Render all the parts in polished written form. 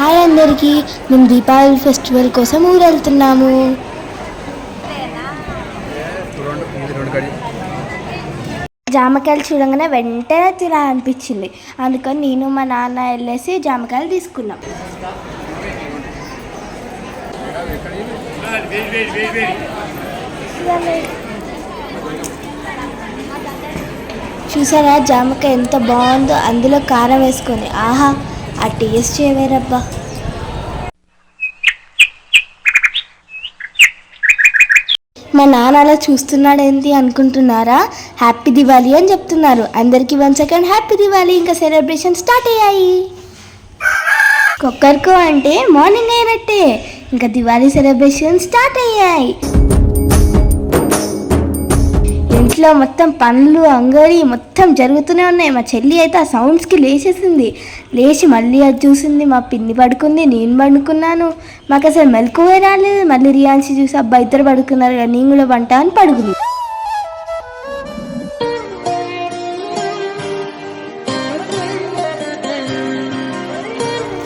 Hi అందరికీ, మేము Deepavali festival కోసం ఊరు వెళ్తున్నాము. జామకాయలు చూడంగానే వెంటనే తినాలనిపించింది. అందుకని నేను మా నాన్న వెళ్ళేసి జామకాయలు తీసుకున్నాం. చూసారా జామకాయ ఎంత బాగుందో, అందులో కారం వేసుకొని. ఆహా, ఆ టేస్ట్ చేయవేరబ్బా. మా నాన్న అలా చూస్తున్నాడు ఏంటి అనుకుంటున్నారా? హ్యాపీ దివాళీ అని చెప్తున్నారు. అందరికీ 1 సెకండ్ హ్యాపీ దివాళీ. ఇంకా సెలబ్రేషన్ స్టార్ట్ అయ్యాయి. కొక్కర్కో అంటే మార్నింగ్ అయినట్టే. ఇంకా దివాళీ సెలబ్రేషన్ స్టార్ట్ అయ్యాయి. ఇంట్లో మొత్తం పనులు అంగడి మొత్తం జరుగుతూనే ఉన్నాయి. మా చెల్లి అయితే ఆ సౌండ్స్కి లేచేసింది. లేచి మళ్ళీ అది చూసింది. మా పిన్ని పడుకుంది, నేను పడుకున్నాను. మాకు అసలు మెలకువే రాలేదు. మళ్ళీ రియాన్సి చూసి అబ్బా ఇద్దరు పడుకున్నారు కదా, నేను కూడా వంట అని పడుకుంది.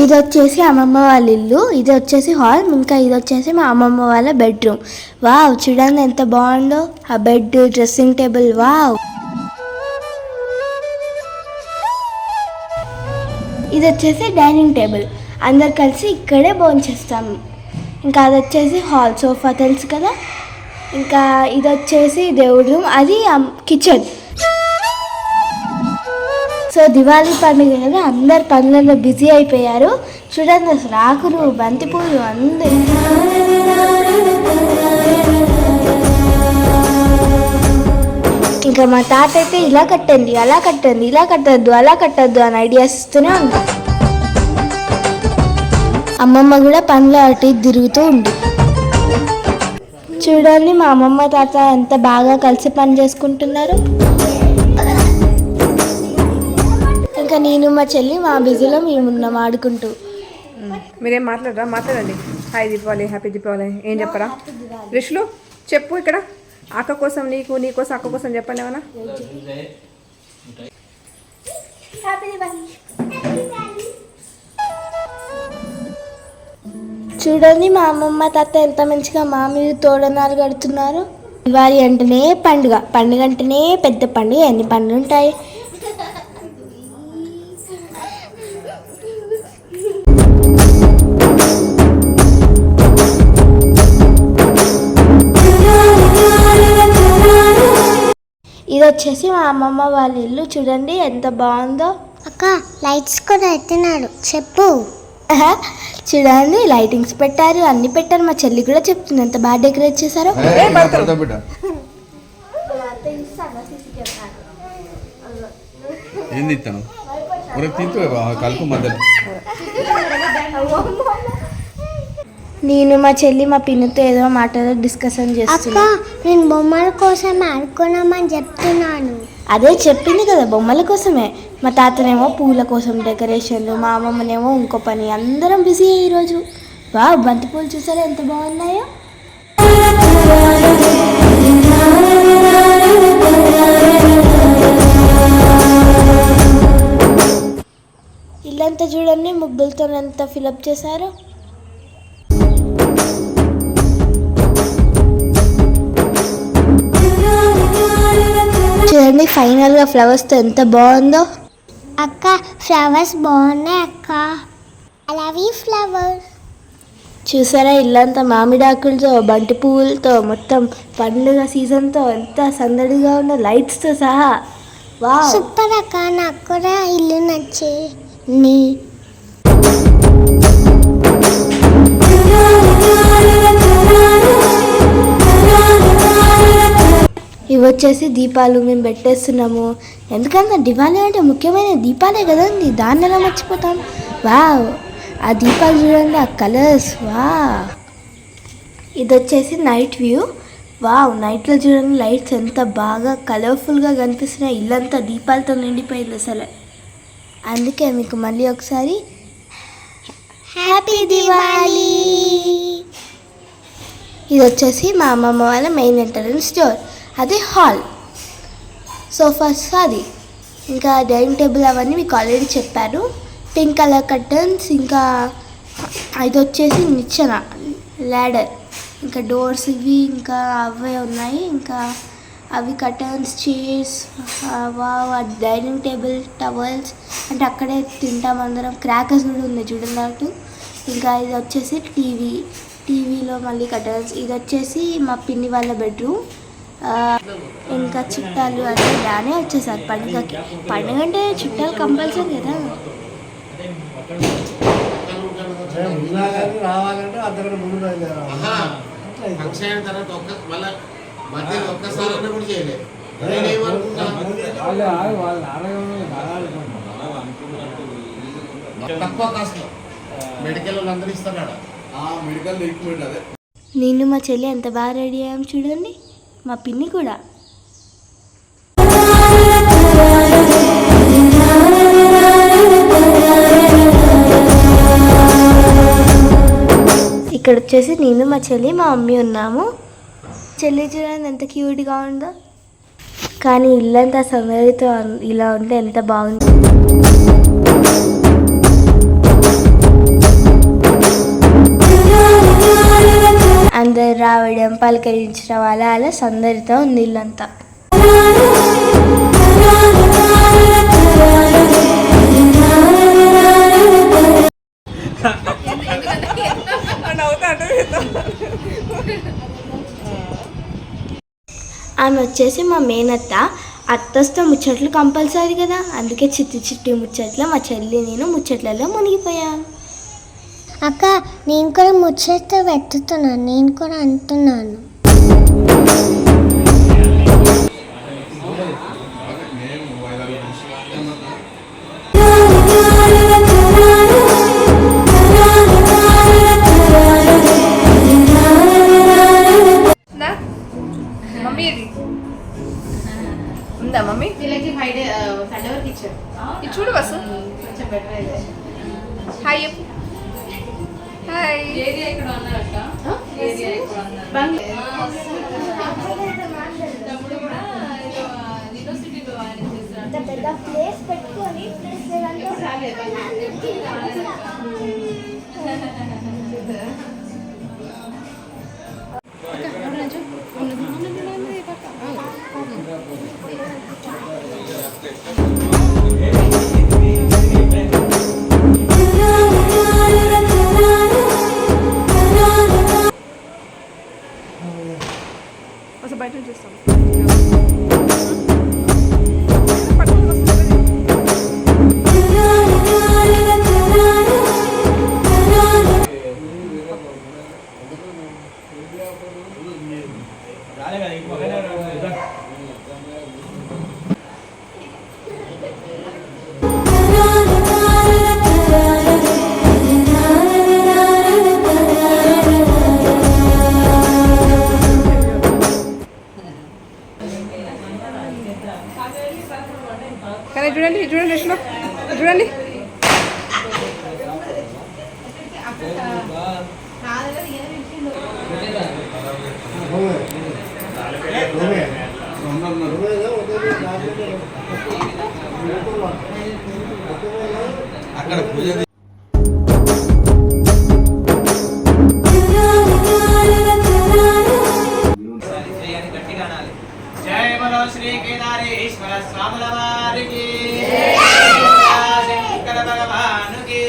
ఇది వచ్చేసి అమ్మమ్మ వాళ్ళ ఇల్లు, ఇది వచ్చేసి హాల్, ఇంకా ఇది వచ్చేసి మా అమ్మమ్మ వాళ్ళ బెడ్రూమ్. వావ్, చూడండి ఎంత బాగుందో ఆ బెడ్, డ్రెస్సింగ్ టేబుల్. వావ్, ఇది వచ్చేసి డైనింగ్ టేబుల్. అందరు కలిసి ఇక్కడే భోంచేస్తాము. ఇంకా అది వచ్చేసి హాల్, సోఫా తెలుసు కదా. ఇంకా ఇది వచ్చేసి దేవుడి రూమ్, అది కిచెన్. సో దివాళీ పండుగ కదా, అందరు పనులలో బిజీ అయిపోయారు. చూడండి అసలు ఆకులు, బంతిపూలు అందరు. ఇంకా మా తాత అయితే ఇలా కట్టండి, అలా కట్టండి, ఇలా కట్టద్దు, అలా కట్టద్దు అని ఐడియాస్ ఇస్తూనే ఉంటాం. అమ్మమ్మ కూడా పనులు అటు తిరుగుతూ ఉంది. చూడండి మా అమ్మమ్మ తాత ఎంత బాగా కలిసి పని చేసుకుంటున్నారు. ఇంకా నేను మా చెల్లి మా బిజీలో మేమున్నాం ఆడుకుంటూ. మీరేం మాట్లాడరా? మాట్లాడండి. హాయ్ దీపావళి, హ్యాపీ దీపావళి ఏం చెప్పరా? రిషులు చెప్పు. ఇక్కడ అక్క కోసం నీకు, నీ కోసం అక్క కోసం చెప్పండి ఏమన్నా. చూడండి మా అమ్మమ్మ తాత ఎంత మంచిగా మా మీద తోరణాలు కడుతున్నారు. దివాళీ అంటేనే పండుగ, పండుగ అంటేనే పెద్ద పండుగ. ఎన్ని పండుగలు ఉంటాయి. ఇది వచ్చేసి మా అమ్మమ్మ వాళ్ళ ఇల్లు. చూడండి ఎంత బాగుందో. అక్క లైట్స్ కూడా ఎత్తినాడు చెప్పు. చూడండి లైటింగ్స్ పెట్టారు, అన్ని పెట్టారు. మా చెల్లి కూడా చెప్తుంది ఎంత బాగా డెకరేట్ చేశారో. నేను మా చెల్లి మా పిన్నుతో ఏదో మాటలో డిస్కషన్ చేస్తున్నా. నేను బొమ్మల కోసం ఆడుకున్నామని చెప్తున్నాను. అదే చెప్పింది కదా, బొమ్మల కోసమే. మా తాతనేమో పూల కోసం డెకరేషన్లు, మా అమ్మమ్మనేమో ఇంకో పని. అందరం బిజీ ఈరోజు. బంతి పూలు చూసారా ఎంత బాగున్నాయో. ఇల్లంతా చూడండి ముగ్గులతో ఎంత ఫిలప్ చేశారు. చూడండి ఫైనల్గా ఫ్లవర్స్తో ఎంత బాగుందో. అక్క ఫ్లవర్స్ బాగున్నాయి అక్క. I love you flowers. చూసారా ఇల్లంతా మామిడాకులతో, బంతి పువ్వులతో, మొత్తం పండుగ సీజన్తో ఎంత సందడిగా ఉందో, లైట్స్తో సహా. వావ్ సూపర్ అక్క, నాకు కూడా ఇల్లు నచ్చే. ఇవి వచ్చేసి దీపాలు మేము పెట్టేస్తున్నాము. ఎందుకంటే దివాళీ అంటే ముఖ్యమైన దీపాలే కదండి, దాన్ని ఎలా మర్చిపోతాం. వావ్, ఆ దీపాలు చూడండి, ఆ కలర్స్. ఇది వచ్చేసి నైట్ వ్యూ. వావ్, నైట్లో చూడండి లైట్స్ ఎంత బాగా కలర్ఫుల్గా కనిపిస్తున్నాయి. ఇల్లంతా దీపాలతో నిండిపోయింది అసలు. అందుకే మీకు మళ్ళీ ఒకసారి హ్యాపీ దివాళీ. ఇది వచ్చేసి మా అమ్మమ్మ వాళ్ళ మెయిన్ ఎంట్రన్స్ డోర్. అది హాల్, సోఫాస్ అది. ఇంకా డైనింగ్ టేబుల్ అవన్నీ మీకు ఆల్రెడీ చెప్పారు. పింక్ కలర్ కర్టన్స్, ఇంకా ఇది వచ్చేసి నిచ్చెన ల్యాడర్, ఇంకా డోర్స్ ఇవి ఇంకా అవే ఉన్నాయి, ఇంకా అవి curtains, chairs, dining table, towels, అంటే అక్కడే తింటాం అందరం. క్రాకర్స్ కూడా ఉంది చూడన్నట్టు. ఇంకా ఇది వచ్చేసి టీవీలో మళ్ళీ కర్టన్స్. ఇది వచ్చేసి మా పిన్ని వాళ్ళ బెడ్రూమ్. ఇంకా చుట్టాలు అంటే రానే వచ్చేసారు పండుగకి. పండుగ అంటే చుట్టాలు కంపల్సరీ కదా. నేను మా చెల్లి ఎంత బాగా రెడీ అయ్యాం చూడండి, మా పిన్ని కూడా. ఇక్కడ వచ్చేసి నేను మా చెల్లి మా మమ్మీ ఉన్నాము. చెల్లి చూడండి ఎంత క్యూట్గా ఉందో. కానీ ఇల్లంతా సందడితో ఇలా ఉంటే ఎంత బాగుంది. అందరు రావడం, పలకరించడం, అలా సందడితో ఉంది ఇల్లంతా. ఆమె వచ్చేసి మా మేనత్త. అత్తతో ముచ్చట్లు కంపల్సరీ కదా, అందుకే చిట్టి ముచ్చట్లు మా చెల్లి నేను ముచ్చట్లలో మునిగిపోయాను. అక్క నేను కూడా ముచ్చట పెట్టుతున్నాను, నేను కూడా అంటున్నాను. మమ్మీ ఉందా మమ్మీ? ఇది చూడు బస్సు. Hi hi. అసలు బయట నుంచి చూస్తాం. కానీ చూడండి చూడండి చూడండి. అక్కడ పూజ శ్రీ కేదారేశ్వర స్వాముల వారికి శంకర భగవానుకి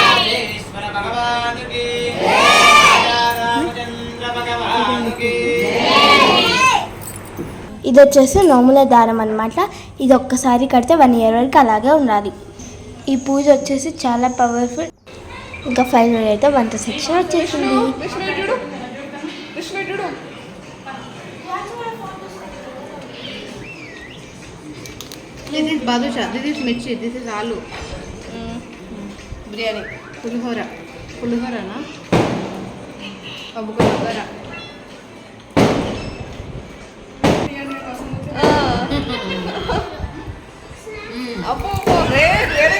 రాజేశ్వర భగవానుకి రామచంద్ర భగవానుకి. ఇది వచ్చేసి నోముల దారం అన్నమాట. ఇది ఒక్కసారి కడితే 1 year వరకు అలాగే ఉండాలి. ఈ పూజ వచ్చేసి చాలా పవర్ఫుల్. ఇంకా ఫైనల్ అయితే వంట సెక్షన్ వచ్చేసింది. This is badusha, this is mirchi, this is aloo. Biryani, pulihora na? Abu pulihora. అబ్బో వెరీ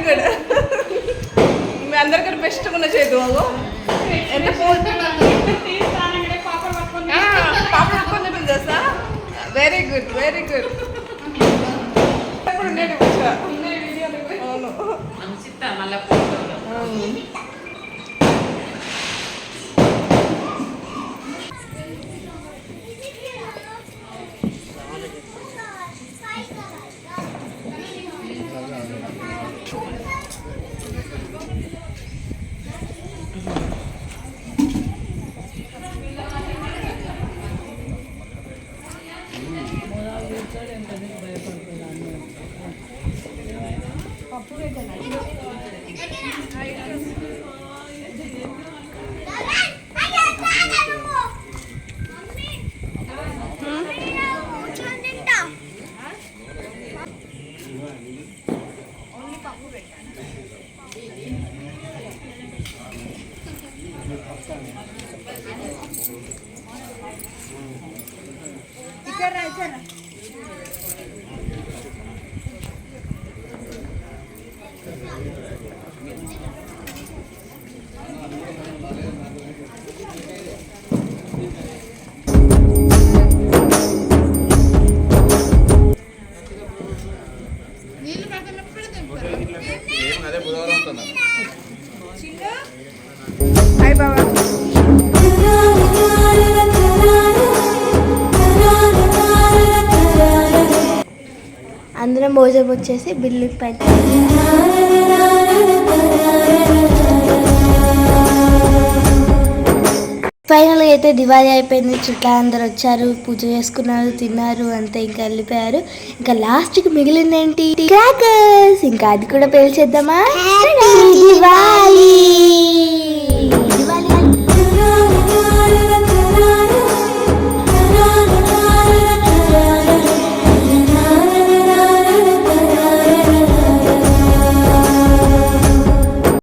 గుడ్. మీ అందరికన్నా బెస్ట్ ఉన్న చేదు ఎంత పాప పట్టుకొని చేస్తా. Very good. ఎప్పుడు ఉండేది అవును. హాయ్ బాబా. అందరం భోజనం వచ్చేసి బిల్లు పైన ఫైనల్గా అయితే దివాళీ అయిపోయింది. చుట్టూ అందరు వచ్చారు, పూజ చేసుకున్నారు, తిన్నారు, అంతే ఇంకా వెళ్ళిపోయారు. ఇంకా లాస్ట్కి మిగిలింది ఏంటి? క్రాకర్స్. ఇంకా అది కూడా పేల్చేద్దామా?